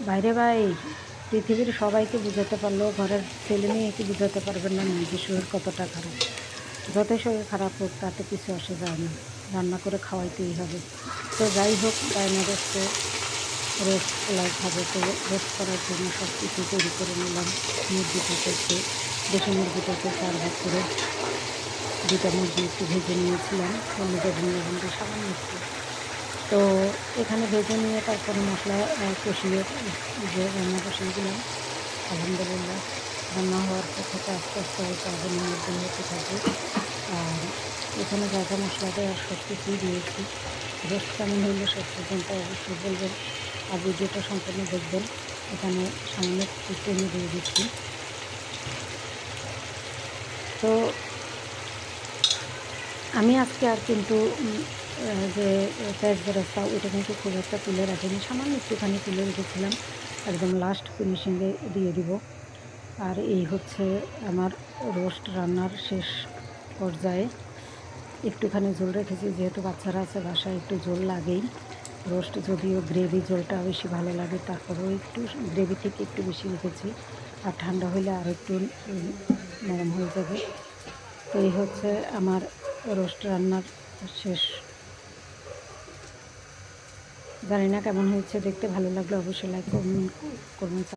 বাইরে ভাই পৃথিবীর সবাইকে বুঝাতে পারলেও ঘরের ছেলে মেয়েকে বুঝাতে পারবেন না নিজের শরীর কতটা খারাপ। যতই শরীর খারাপ হোক তাতে কিছু আসে যায় না, রান্না করে খাওয়াইতেই হবে। তো যাই হোক ডায়না রোস্ট পোলাও খাবো, তো রোস্ট করার জন্য সব কিছু তৈরি করে নিলাম। মুরগিটাকে দেশি মুরগিটাকে 4 ভাগ করে 2টা মুরগি একটু ভেজে নিয়েছিলাম হলুদ এবং লবণ দিয়ে সামান্য একটু। তো এখানে ভেজে নিয়ে তারপরে মশলা কষিয়ে যে রান্না বসিয়ে দিলাম। আলহামদুলিল্লাহ রান্না হওয়ার পর থেকে আস্তে আস্তে অল্প আগুনের মধ্যে হতে থাকবে। আর এখানে যা যা মশলা দেওয়ার সব কিছুই দিয়েছি। রোস্ট কেমন হইলে শেষ পর্যন্ত অবশ্যই বলবেন আর ভিডিওটা সম্পূর্ণ দেখবেন। এখানে সামান্য একটু চিনি দিয়ে দিচ্ছি। তো আমি আজকে আর কিন্তু যে পেঁয়াজ বেরেস্তা ওইটা কিন্তু খুব একটা তুলে রাখিনি, সামান্য একটুখানি তুলে রেখেছিলাম, একদম লাস্ট ফিনিশিংয়ে দিয়ে দিব। আর এই হচ্ছে আমার রোস্ট রান্নার শেষ পর্যায়ে। একটুখানি ঝোল রেখেছি, যেহেতু বাচ্চারা আছে বাসায় একটু ঝোল লাগেই। রোস্ট যদিও গ্রেভি ঝোলটা বেশি ভালো লাগে, তারপরেও একটু গ্রেভি থেকে একটু বেশি রেখেছি। আর ঠান্ডা হলে আরও একটু নরম হয়ে যাবে। তো এই হচ্ছে আমার রোস্ট রান্নার শেষ। জানি না কেমন হয়েছে, দেখতে ভালো লাগলে অবশ্যই লাইক করবেন।